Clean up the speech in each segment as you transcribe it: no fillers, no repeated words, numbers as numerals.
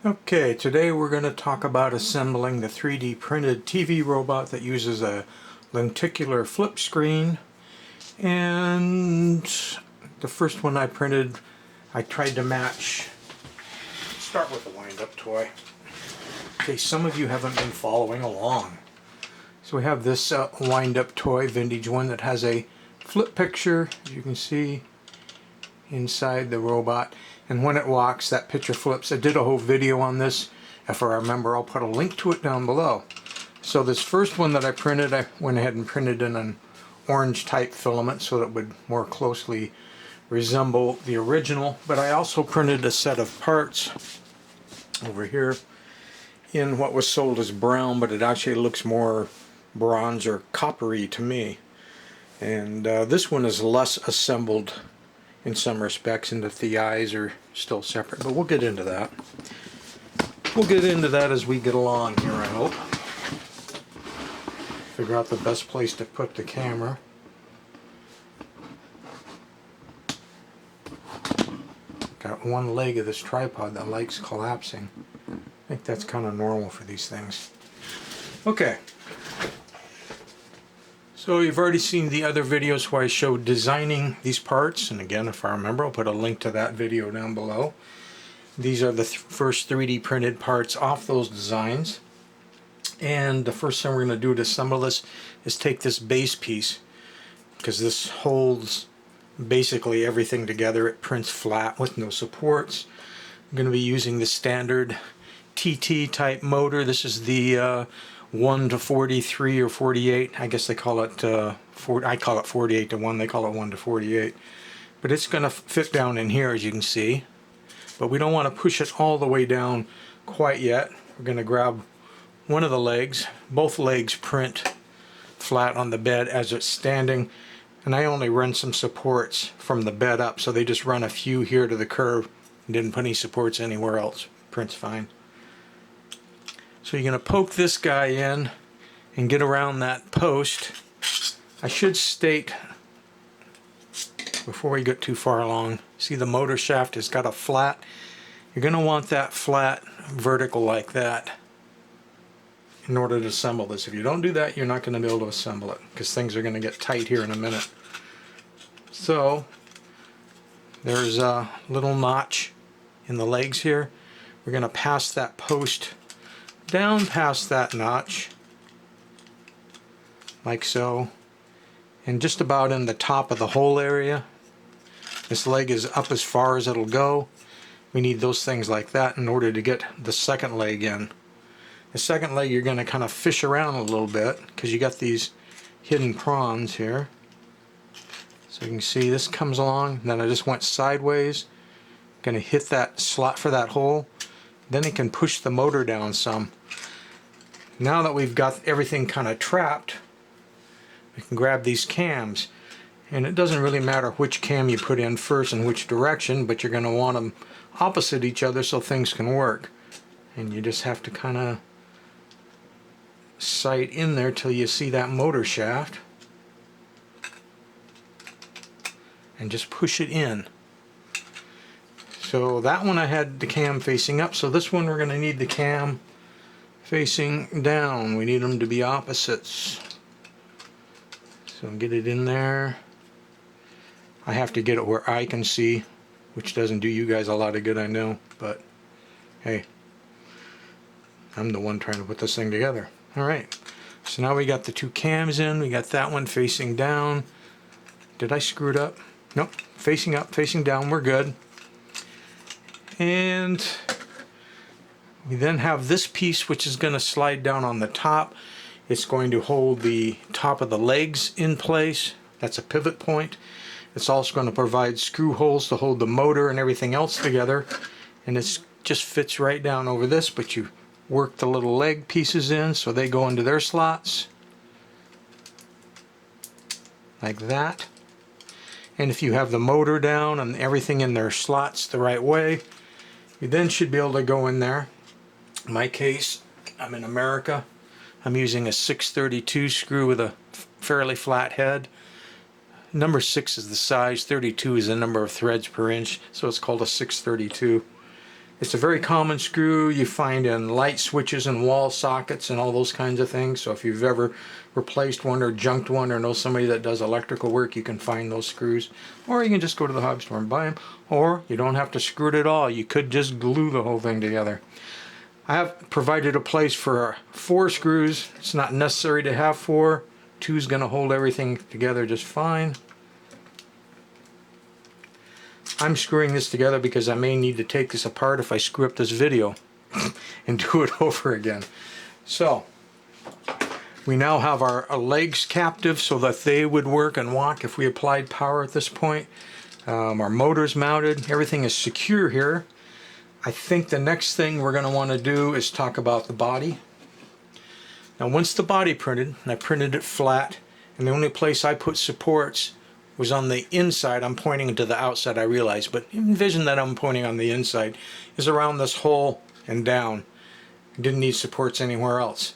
Okay, today we're going to talk about assembling the 3D printed TV robot that uses a lenticular flip screen. And the first one I printed, I tried to match. Start with the wind-up toy. Okay, some of you haven't been following along. So we have this wind-up toy, vintage one, that has a flip picture, as you can see, inside the robot. And when it walks, that picture flips. I did a whole video on this. If I remember, I'll put a link to it down below. So this first one that I printed, I went ahead and printed in an orange type filament so that it would more closely resemble the original. But I also printed a set of parts over here in what was sold as brown, but it actually looks more bronze or coppery to me. And this one is less assembled in some respects, and the eyes are still separate, but we'll get into that. We'll get into that as we get along here, I hope. Figure out the best place to put the camera. Got one leg of this tripod that likes collapsing. I think that's kind of normal for these things. Okay. So you've already seen the other videos where I showed designing these parts, and again, if I remember, I'll put a link to that video down below. These are the first 3D printed parts off those designs. And the first thing we're going to do to assemble this is take this base piece, because this holds basically everything together. It prints flat with no supports. I'm going to be using the standard TT type motor. This is the 1 to 43 or 48. I guess they call it I call it 48 to 1. They call it 1 to 48. But it's going to fit down in here, as you can see. But we don't want to push it all the way down quite yet. We're going to grab one of the legs. Both legs print flat on the bed as it's standing. And I only run some supports from the bed up, so they just run a few here to the curve. Didn't put any supports anywhere else. Prints fine. So you're going to poke this guy in and get around that post. I should state, before we get too far along, see the motor shaft has got a flat. You're going to want that flat vertical like that in order to assemble this. If you don't do that, you're not going to be able to assemble it, because things are going to get tight here in a minute. So there's a little notch in the legs here. We're going to pass that post down past that notch, like so, and just about in the top of the hole area. This leg is up as far as it'll go. We need those things like that in order to get the second leg in. The second leg you're going to kind of fish around a little bit, because you got these hidden prongs here. So you can see this comes along, then I just went sideways, going to hit that slot for that hole. Then it can push the motor down some. Now that we've got everything kind of trapped, we can grab these cams. And it doesn't really matter which cam you put in first and which direction, but you're going to want them opposite each other so things can work. And you just have to kind of sight in there till you see that motor shaft. And just push it in. So that one I had the cam facing up, so this one we're going to need the cam facing down. We need them to be opposites. So get it in there. I have to get it where I can see, which doesn't do you guys a lot of good, I know, but hey, I'm the one trying to put this thing together. Alright, so now we got the two cams in. We got that one facing down. Did I screw it up? Nope, facing up, facing down, we're good. And we then have this piece, which is going to slide down on the top. It's going to hold the top of the legs in place. That's a pivot point. It's also going to provide screw holes to hold the motor and everything else together. And it just fits right down over this, but you work the little leg pieces in so they go into their slots. Like that. And if you have the motor down and everything in their slots the right way, you then should be able to go in there. In my case, I'm in America. I'm using a 632 screw with a fairly flat head. Number 6 is the size, 32 is the number of threads per inch, so it's called a 632. It's a very common screw you find in light switches and wall sockets and all those kinds of things. So if you've ever replaced one or junked one or know somebody that does electrical work, you can find those screws. Or you can just go to the hobby store and buy them. Or you don't have to screw it at all. You could just glue the whole thing together. I have provided a place for 4 screws. It's not necessary to have 4. 2 is going to hold everything together just fine. I'm screwing this together because I may need to take this apart if I screw up this video and do it over again. So we now have our legs captive so that they would work and walk if we applied power at this point. Our motor's mounted. Everything is secure here. I think the next thing we're going to want to do is talk about the body. Now once the body printed, and I printed it flat, and the only place I put supports was on the inside. I'm pointing to the outside, I realize, but envision that I'm pointing on the inside, is around this hole and down. Didn't need supports anywhere else.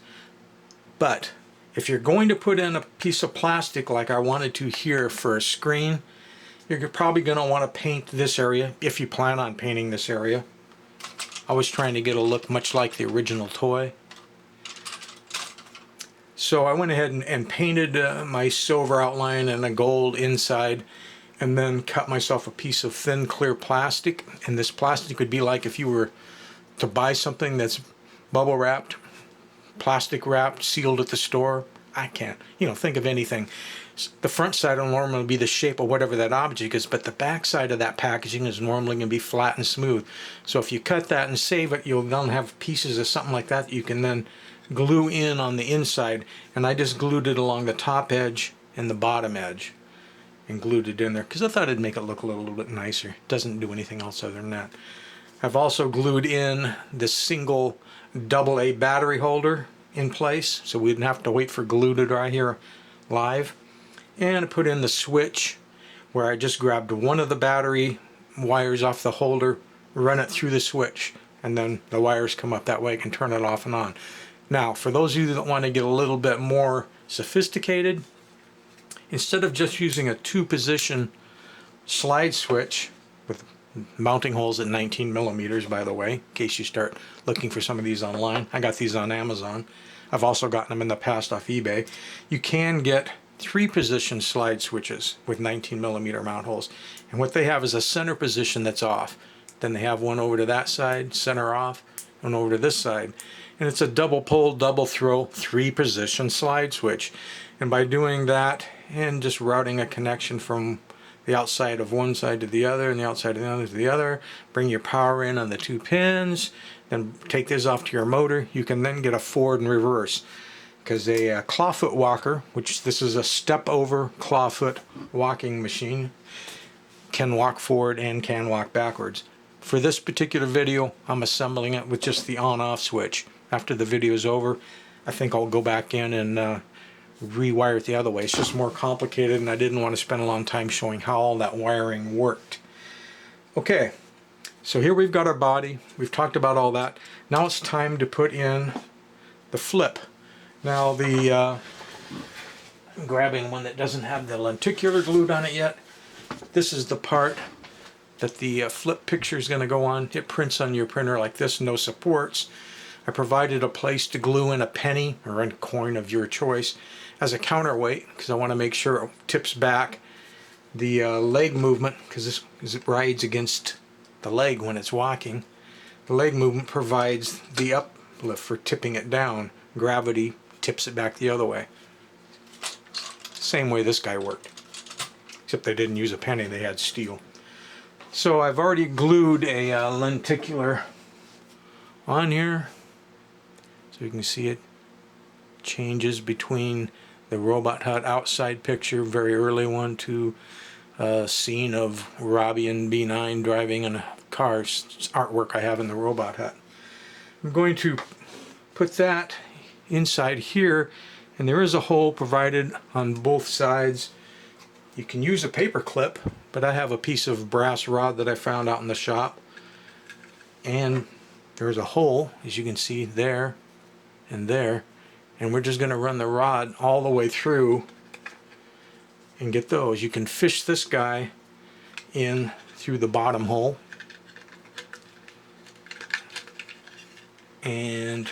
But if you're going to put in a piece of plastic like I wanted to here for a screen, you're probably going to want to paint this area, if you plan on painting this area. I was trying to get a look much like the original toy. So I went ahead and painted my silver outline and a gold inside, and then cut myself a piece of thin clear plastic. And this plastic would be like if you were to buy something that's bubble wrapped, plastic wrapped, sealed at the store. I can't, think of anything. The front side will normally be the shape of whatever that object is, but the back side of that packaging is normally going to be flat and smooth. So if you cut that and save it, you'll then have pieces of something like that you can then glue in on the inside. And I just glued it along the top edge and the bottom edge and glued it in there because I thought it'd make it look a little bit nicer. It doesn't do anything else other than that. I've also glued in this single AA battery holder in place, so we didn't have to wait for glue to dry here live. And I put in the switch where I just grabbed one of the battery wires off the holder, run it through the switch, and then the wires come up that way. I can turn it off and on. Now, for those of you that want to get a little bit more sophisticated, instead of just using a 2-position slide switch with mounting holes at 19 millimeters, by the way, in case you start looking for some of these online. I got these on Amazon. I've also gotten them in the past off eBay. You can get 3-position slide switches with 19 millimeter mount holes. And what they have is a center position that's off. Then they have one over to that side, center off, and over to this side. And it's a double pull, double throw, 3-position slide switch. And by doing that and just routing a connection from the outside of one side to the other and the outside of the other to the other, bring your power in on the 2 pins, then take this off to your motor, you can then get a forward and reverse. Because a clawfoot walker, which this is a step over clawfoot walking machine, can walk forward and can walk backwards. For this particular video, I'm assembling it with just the on-off switch. After the video is over, I think I'll go back in and rewire it the other way. It's just more complicated, and I didn't want to spend a long time showing how all that wiring worked. Okay, so here we've got our body. We've talked about all that. Now it's time to put in the flip. Now I'm grabbing one that doesn't have the lenticular glued on it yet. This is the part that the flip picture is going to go on. It prints on your printer like this, no supports. I provided a place to glue in a penny or a coin of your choice as a counterweight because I want to make sure it tips back. The leg movement, because it rides against the leg when it's walking, the leg movement provides the uplift for tipping it down. Gravity tips it back the other way. Same way this guy worked, except they didn't use a penny, they had steel. So I've already glued a lenticular on here, so you can see it changes between the Robot Hut outside picture, very early one, to a scene of Robbie and B9 driving in a car, artwork I have in the Robot Hut. I'm going to put that inside here, and there is a hole provided on both sides. You can use a paper clip, but I have a piece of brass rod that I found out in the shop, and there's a hole, as you can see, there and there, and we're just going to run the rod all the way through and get those. You can fish this guy in through the bottom hole, and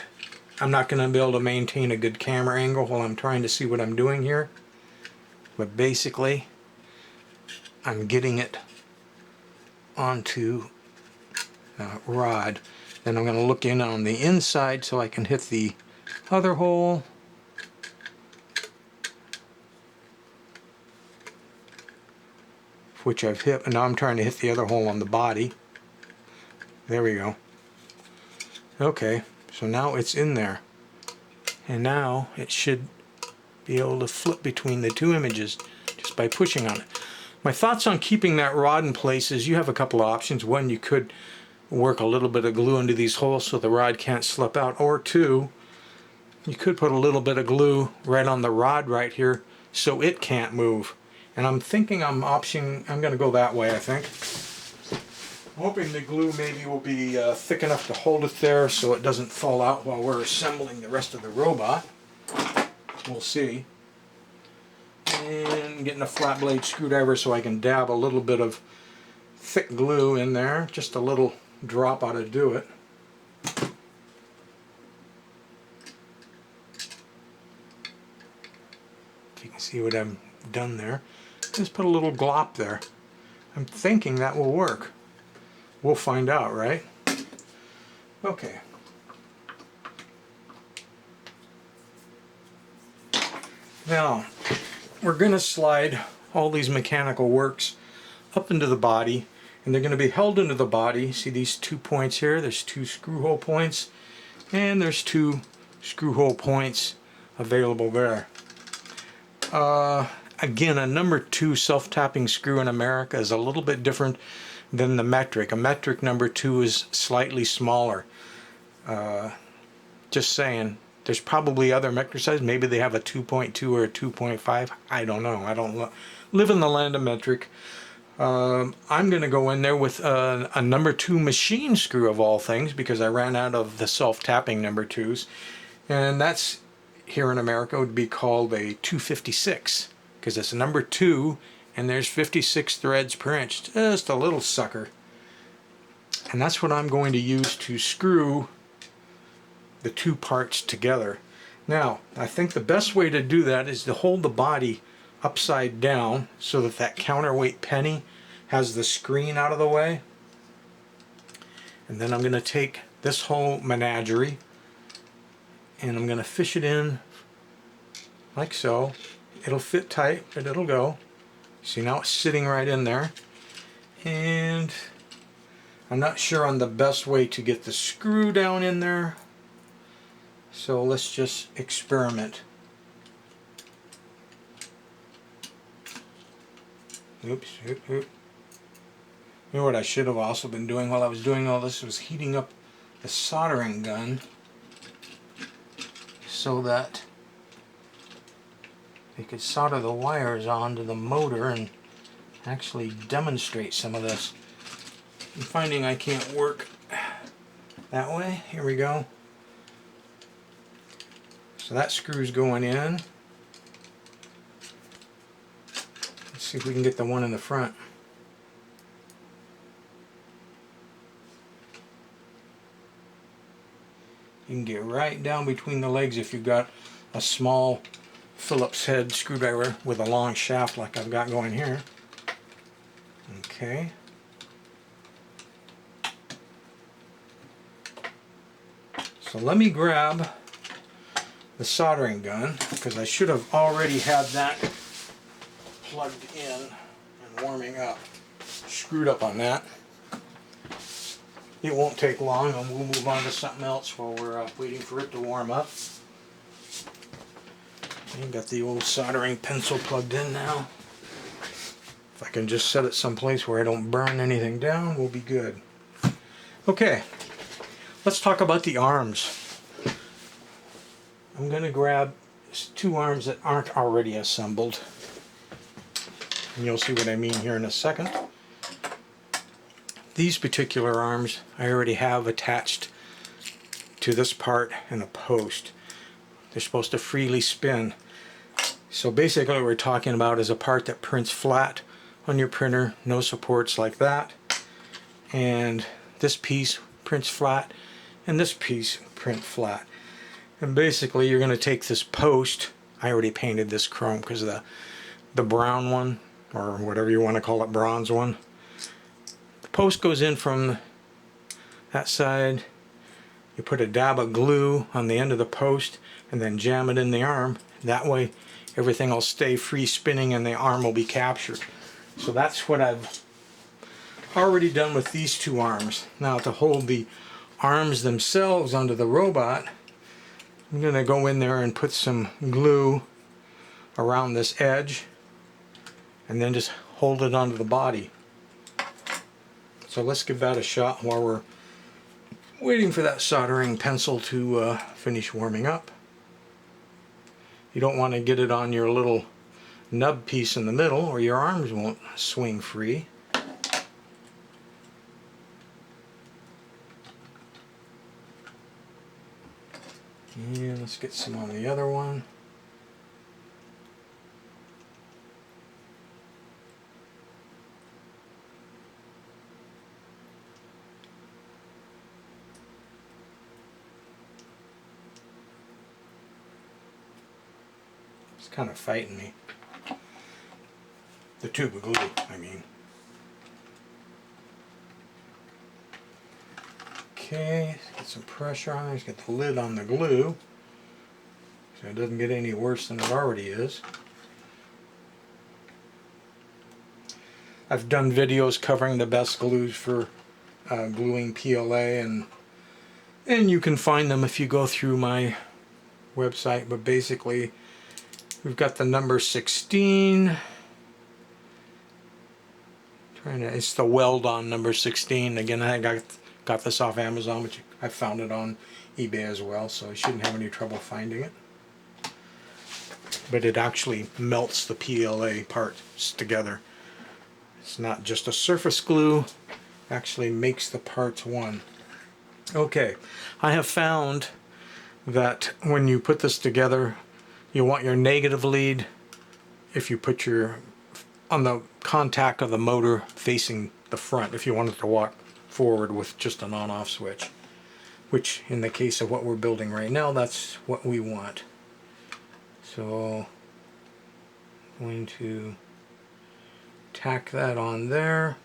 I'm not going to be able to maintain a good camera angle while I'm trying to see what I'm doing here. But basically, I'm getting it onto a rod. Then I'm going to look in on the inside so I can hit the other hole. Which I've hit, and now I'm trying to hit the other hole on the body. There we go. Okay, so now it's in there. And now it should be able to flip between the two images just by pushing on it. My thoughts on keeping that rod in place is you have a couple of options. One, you could work a little bit of glue into these holes so the rod can't slip out. Or two, you could put a little bit of glue right on the rod right here so it can't move. And I'm thinking I'm going to go that way, I think. I'm hoping the glue maybe will be thick enough to hold it there so it doesn't fall out while we're assembling the rest of the robot. We'll see. And getting a flat blade screwdriver so I can dab a little bit of thick glue in there. Just a little drop ought to do it. If you can see what I've done there. Just put a little glop there. I'm thinking that will work. We'll find out, right? Okay. Now, we're going to slide all these mechanical works up into the body, and they're going to be held into the body. See these 2 points here? There's 2 screw hole points, and there's 2 screw hole points available there. Again, a number 2 self-tapping screw in America is a little bit different than the metric. A metric number 2 is slightly smaller. Just saying. There's probably other metric sizes. Maybe they have a 2.2 or a 2.5. I don't know. I don't live in the land of metric. I'm going to go in there with a number 2 machine screw of all things because I ran out of the self-tapping number 2s. And that's, here in America, would be called a 256. Because it's a number 2 and there's 56 threads per inch. Just a little sucker. And that's what I'm going to use to screw the 2 parts together. Now, I think the best way to do that is to hold the body upside down so that that counterweight penny has the screen out of the way. And then I'm going to take this whole menagerie and I'm going to fish it in like so. It'll fit tight, but it'll go. See, now it's sitting right in there. And I'm not sure on the best way to get the screw down in there. So let's just experiment. Oops, oop. You know what I should have also been doing while I was doing all this was heating up the soldering gun so that they could solder the wires onto the motor and actually demonstrate some of this. I'm finding I can't work that way. Here we go. So that screw's going in. Let's see if we can get the one in the front. You can get right down between the legs if you've got a small Phillips head screwdriver with a long shaft like I've got going here. Okay. So let me grab the soldering gun because I should have already had that plugged in and warming up. Screwed up on that. It won't take long and we'll move on to something else while we're waiting for it to warm up. I've got the old soldering pencil plugged in now. If I can just set it someplace where I don't burn anything down, we'll be good. Okay, let's talk about the arms. I'm going to grab 2 arms that aren't already assembled. And you'll see what I mean here in a second. These particular arms I already have attached to this part and a post. They're supposed to freely spin. So basically what we're talking about is a part that prints flat on your printer, no supports like that. And this piece prints flat and this piece print flat. And basically you're going to take this post. I already painted this chrome because the brown one, or whatever you want to call it, bronze one. The post goes in from that side. You put a dab of glue on the end of the post and then jam it in the arm. That way everything will stay free spinning and the arm will be captured. So that's what I've already done with these two arms. Now to hold the arms themselves onto the robot, I'm going to go in there and put some glue around this edge and then just hold it onto the body. So let's give that a shot while we're waiting for that soldering pencil to finish warming up. You don't want to get it on your little nub piece in the middle or your arms won't swing free. And let's get some on the other one. It's kind of fighting me. The tube of glue, I mean. Okay, get some pressure on it. Let's get the lid on the glue so it doesn't get any worse than it already is. I've done videos covering the best glues for gluing PLA, and you can find them if you go through my website. But basically, we've got the number 16. It's the weld-on number 16. Again, I got this off Amazon, but I found it on eBay as well, so you shouldn't have any trouble finding it. But it actually melts the PLA parts together. It's not just a surface glue, it actually makes the parts one. Okay, I have found that when you put this together, you want your negative lead, if you put your on the contact of the motor facing the front, if you want it to walk forward with just an on-off switch, which in the case of what we're building right now, that's what we want. So I'm going to tack that on there,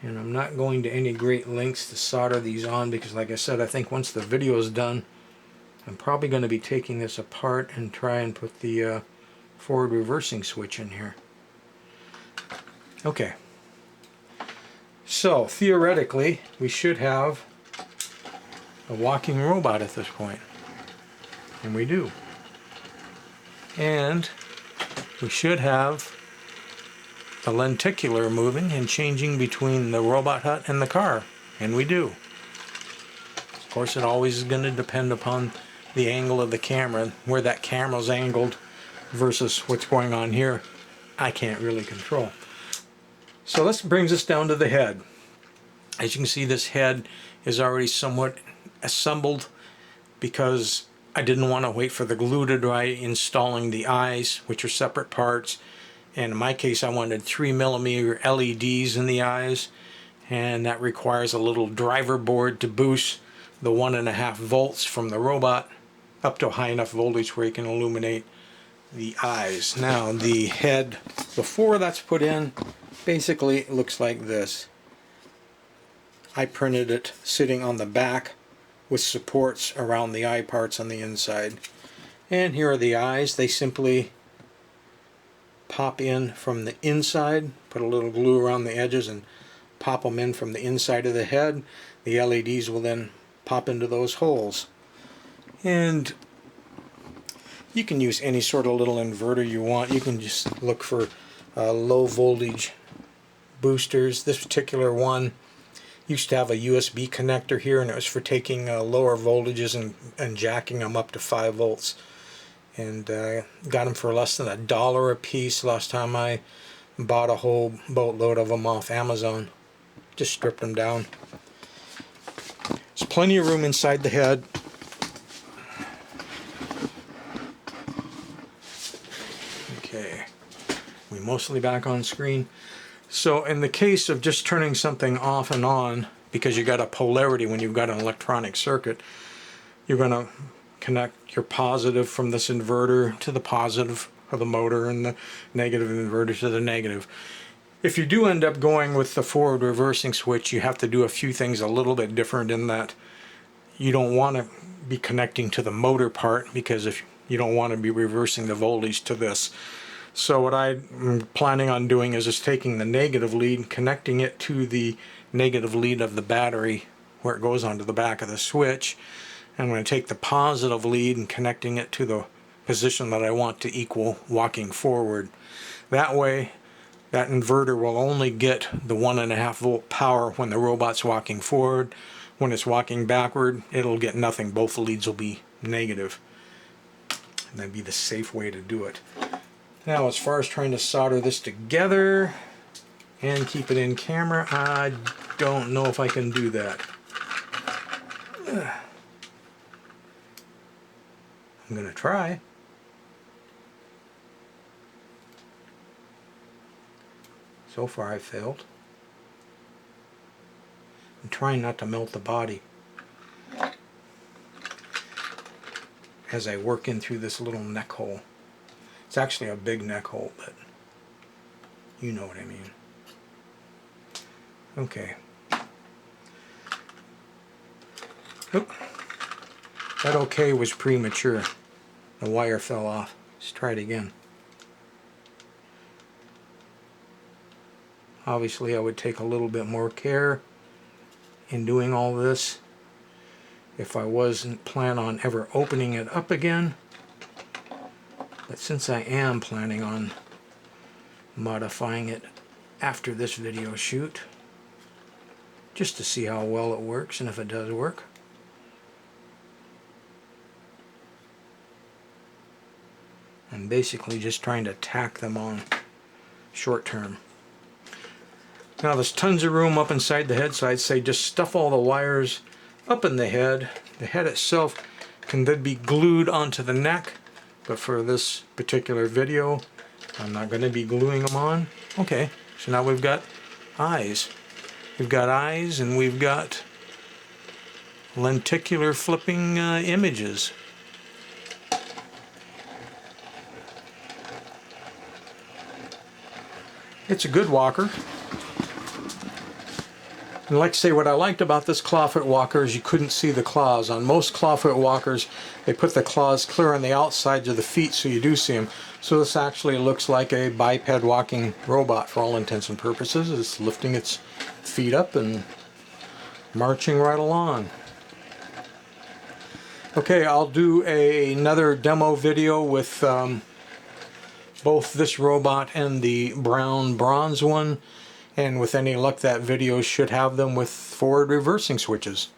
and I'm not going to any great lengths to solder these on because, like I said, I think once the video is done, I'm probably going to be taking this apart and try and put the forward reversing switch in here. Okay, so theoretically we should have a walking robot at this point, and we do. And we should have the lenticular moving and changing between the robot hut and the car, and we do. Of course, it always is going to depend upon the angle of the camera, where that camera's angled versus what's going on here. I can't really control. So this brings us down to the head. As you can see, this head is already somewhat assembled because I didn't want to wait for the glue to dry installing the eyes, which are separate parts. And in my case, I wanted 3mm LEDs in the eyes, and that requires a little driver board to boost the 1.5 volts from the robot up to a high enough voltage where you can illuminate the eyes. Now the head, before that's put in, basically it looks like this. I printed it sitting on the back with supports around the eye parts on the inside. And here are the eyes. They simply pop in from the inside, put a little glue around the edges and pop them in from the inside of the head. The LEDs will then pop into those holes. And you can use any sort of little inverter you want. You can just look for low voltage boosters. This particular one used to have a USB connector here, and it was for taking lower voltages and jacking them up to 5 volts. And got them for less than $1 a piece last time I bought a whole boatload of them off Amazon. Just stripped them down. There's plenty of room inside the head. Okay, we're mostly back on screen. So in the case of just turning something off and on, because you got a polarity when you've got an electronic circuit. You're going to connect your positive from this inverter to the positive of the motor and the negative inverter to the negative. If you do end up going with the forward reversing switch, you have to do a few things a little bit different, in that you don't want to be connecting to the motor part, because if you don't want to be reversing the voltage to this. So what I'm planning on doing is just taking the negative lead, connecting it to the negative lead of the battery where it goes onto the back of the switch. And I'm going to take the positive lead and connecting it to the position that I want to equal walking forward. That way that inverter will only get the 1.5 volt power when the robot's walking forward. When it's walking backward, it'll get nothing. Both leads will be negative. And that'd be the safe way to do it. Now, as far as trying to solder this together and keep it in camera, I don't know if I can do that. I'm going to try. So far I've failed. I'm trying not to melt the body as I work in through this little neck hole. It's actually a big neck hole, but you know what I mean. Okay. Oop. That okay was premature. The wire fell off. Let's try it again. Obviously I would take a little bit more care in doing all this if I wasn't planning on ever opening it up again. But since I am planning on modifying it after this video shoot, just to see how well it works and if it does work. I'm basically just trying to tack them on short term. Now there's tons of room up inside the head, so I'd say just stuff all the wires up in the head. The head itself can then be glued onto the neck, but for this particular video I'm not going to be gluing them on. Okay, so now we've got eyes. We've got eyes and we've got lenticular flipping images. It's a good walker. And like I say, what I liked about this clawfoot walker is you couldn't see the claws. On most clawfoot walkers, they put the claws clear on the outsides of the feet so you do see them. So this actually looks like a biped walking robot for all intents and purposes. It's lifting its feet up and marching right along. Okay, I'll do another demo video with both this robot and the brown bronze one. And with any luck, that video should have them with forward reversing switches.